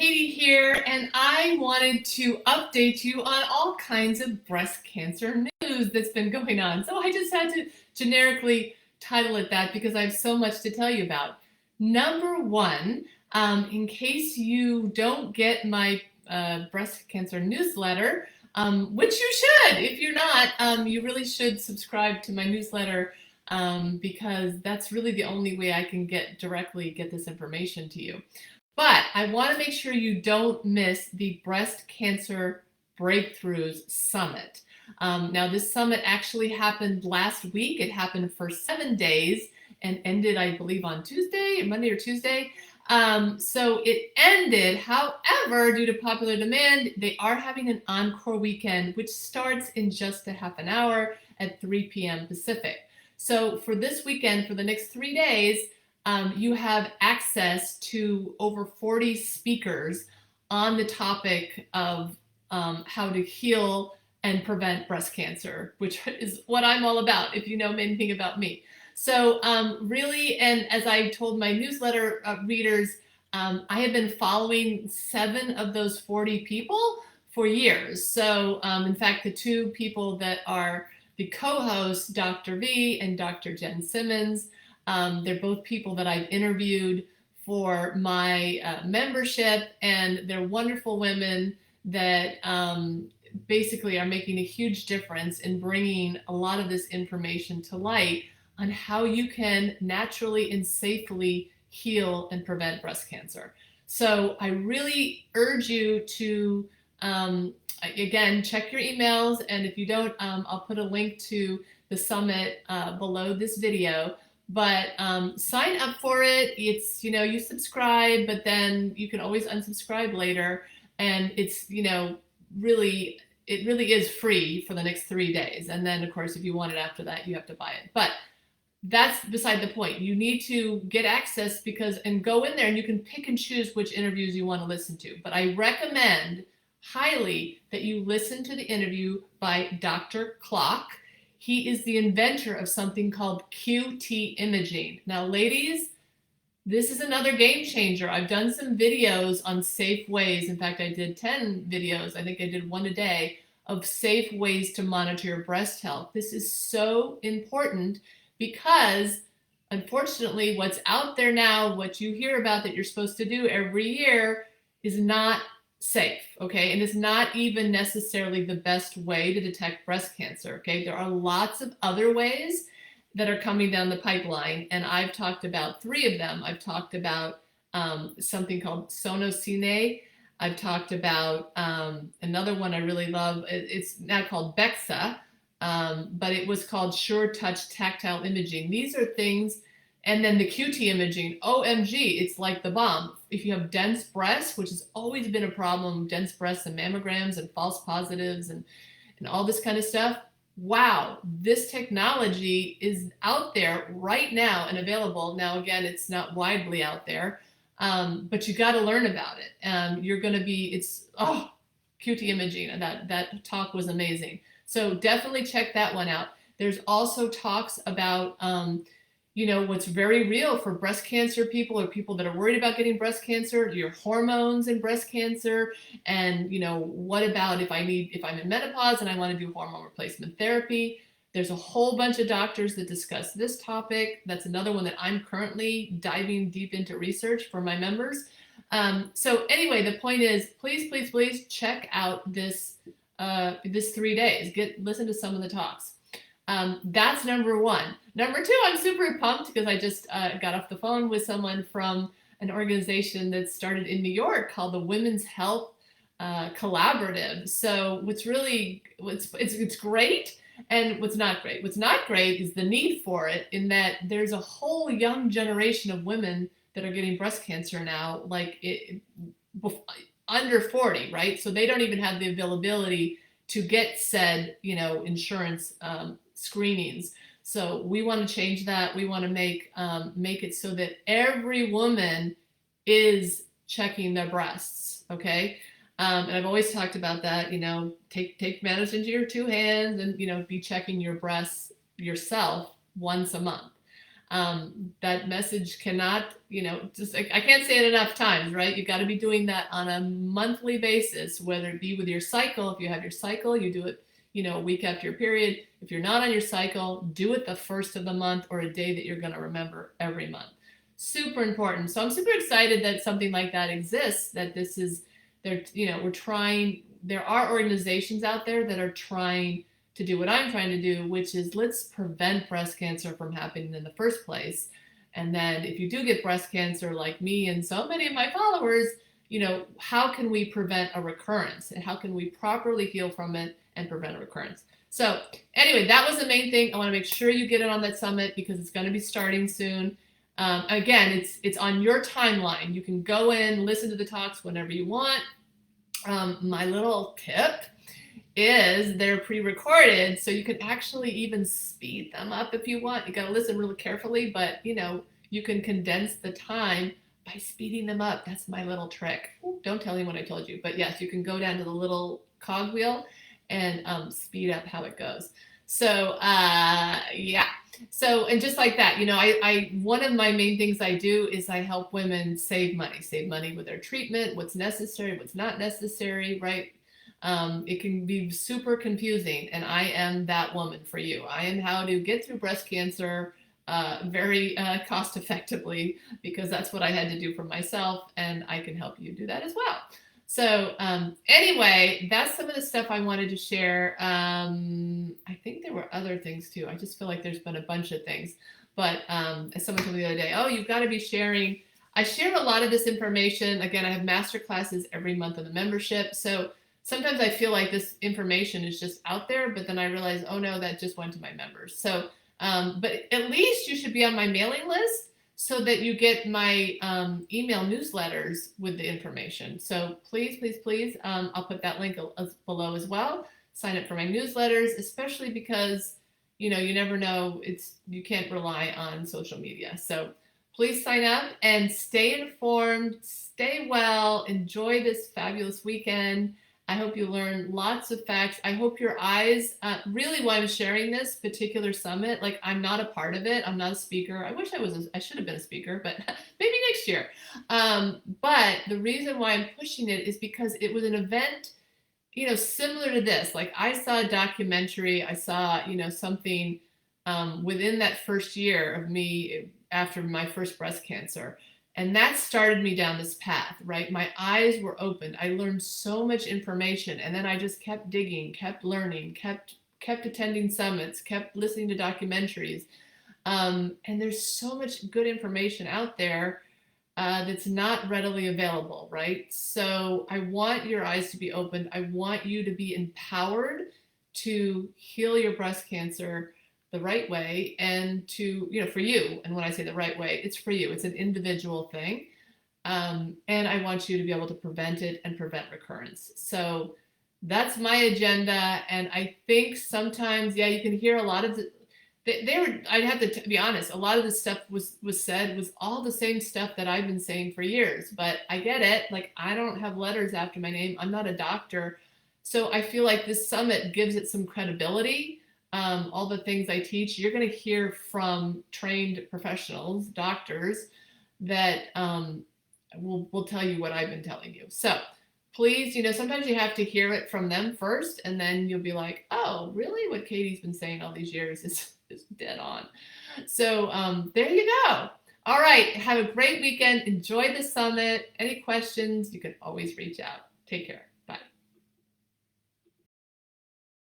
Katie here, and I wanted to update you on all kinds of breast cancer news that's been going on. So I just had to generically title it that because I have so much to tell you about. Number one, in case you don't get my breast cancer newsletter, which you should. If you're not, you really should subscribe to my newsletter because that's really the only way I can directly get this information to you. But I want to make sure you don't miss the Breast Cancer Breakthroughs Summit. Now, this summit actually happened last week. It happened for 7 days and ended, I believe, on Tuesday, Monday or Tuesday. So it ended. However, due to popular demand, they are having an encore weekend, which starts in just a half an hour at 3 p.m. Pacific. So for this weekend, for the next 3 days, you have access to over 40 speakers on the topic of how to heal and prevent breast cancer, which is what I'm all about, if you know anything about me. So really, and as I told my newsletter readers, I have been following 7 of those 40 people for years. So in fact, the 2 people that are the co-hosts, Dr. V and Dr. Jen Simmons, they're both people that I've interviewed for my membership, and they're wonderful women that basically are making a huge difference in bringing a lot of this information to light on how you can naturally and safely heal and prevent breast cancer. So I really urge you to, again, check your emails, and if you don't, I'll put a link to the summit below this video. But sign up for it. It's, you subscribe, but then you can always unsubscribe later. And it's, really, it really is free for the next 3 days. And then, of course, if you want it after that, you have to buy it. But that's beside the point. You need to get access and go in there and you can pick and choose which interviews you want to listen to. But I recommend highly that you listen to the interview by Dr. Clock. He is the inventor of something called QT imaging. Now, ladies, this is another game changer. I've done some videos on safe ways. In fact, I did 10 videos. I think I did 1 a day of safe ways to monitor your breast health. This is so important because, unfortunately, what's out there now, what you hear about that you're supposed to do every year is not safe, okay? And it's not even necessarily the best way to detect breast cancer, okay? There are lots of other ways that are coming down the pipeline, and I've talked about 3 of them. I've talked about something called SonoCine. I've talked about another one I really love. It's now called BEXA, but it was called Sure Touch Tactile Imaging. These are things. And then the QT imaging, OMG, it's like the bomb. If you have dense breasts, which has always been a problem, dense breasts and mammograms and false positives and all this kind of stuff, wow, this technology is out there right now and available. Now, again, it's not widely out there, but you got to learn about it. You're going to be, QT imaging, and that talk was amazing. So definitely check that one out. There's also talks about what's very real for breast cancer people or people that are worried about getting breast cancer, your hormones and breast cancer. And, what about if I'm in menopause and I want to do hormone replacement therapy? There's a whole bunch of doctors that discuss this topic. That's another one that I'm currently diving deep into research for my members. So anyway, the point is, please, please, please check out this 3 days. Listen to some of the talks. That's number 1. Number 2, I'm super pumped because I just got off the phone with someone from an organization that started in New York called the Women's Health Collaborative. So it's great, and what's not great. What's not great is the need for it, in that there's a whole young generation of women that are getting breast cancer now, under 40, right? So they don't even have the availability to get said, insurance screenings. So we want to change that. We want to make it so that every woman is checking their breasts, okay? And I've always talked about that, take matters into your 2 hands and, be checking your breasts yourself once a month. That message cannot, just I can't say it enough times, right? You got to be doing that on a monthly basis, whether it be with your cycle. If you have your cycle, you do it, a week after your period. If you're not on your cycle, do it the first of the month or a day that you're going to remember every month. Super important. So I'm super excited that something like that exists, that this is, we're trying, there are organizations out there that are trying to do what I'm trying to do, which is let's prevent breast cancer from happening in the first place. And then if you do get breast cancer like me and so many of my followers, how can we prevent a recurrence? And how can we properly heal from it and prevent a recurrence? So anyway, that was the main thing. I want to make sure you get it on that summit because it's going to be starting soon. Again, it's on your timeline. You can go in, listen to the talks whenever you want. My little tip is they're pre-recorded, so you can actually even speed them up if you want. You got to listen really carefully, but you can condense the time by speeding them up. That's my little trick. Don't tell anyone I told you, but yes, you can go down to the little cogwheel and speed up how it goes. So yeah. So, and just like that, I one of my main things I do is I help women save money with their treatment, what's necessary, what's not necessary, right? It can be super confusing, and I am that woman for you. I am how to get through breast cancer very cost effectively, because that's what I had to do for myself, and I can help you do that as well. So anyway, that's some of the stuff I wanted to share. I think there were other things too. I just feel like there's been a bunch of things. But as someone told me the other day, oh, you've got to be sharing. I share a lot of this information. Again, I have master classes every month in the membership. So sometimes I feel like this information is just out there, but then I realize, oh no, that just went to my members. So, but at least you should be on my mailing list so that you get my email newsletters with the information. So please, please, please, I'll put that link below as well. Sign up for my newsletters, especially because, you never know, you can't rely on social media. So please sign up and stay informed, stay well, enjoy this fabulous weekend. I hope you learn lots of facts. I hope your eyes, really why I'm sharing this particular summit, like I'm not a part of it. I'm not a speaker. I wish I should have been a speaker, but maybe next year. But the reason why I'm pushing it is because it was an event, similar to this. Like I saw a documentary, I saw, something within that first year of me after my first breast cancer. And that started me down this path, right? My eyes were opened. I learned so much information. And then I just kept digging, kept learning, kept attending summits, kept listening to documentaries. And there's so much good information out there that's not readily available, right? So I want your eyes to be opened. I want you to be empowered to heal your breast cancer the right way, and to, for you. And when I say the right way, it's for you. It's an individual thing. And I want you to be able to prevent it and prevent recurrence. So that's my agenda. And I think sometimes, yeah, you can hear a lot of I'd have to be honest, a lot of the stuff was said was all the same stuff that I've been saying for years, but I get it. Like, I don't have letters after my name. I'm not a doctor. So I feel like this summit gives it some credibility. All the things I teach, you're going to hear from trained professionals, doctors, that will tell you what I've been telling you. So please, sometimes you have to hear it from them first, and then you'll be like, oh, really? What Katie's been saying all these years is dead on. So there you go. All right. Have a great weekend. Enjoy the summit. Any questions, you can always reach out. Take care.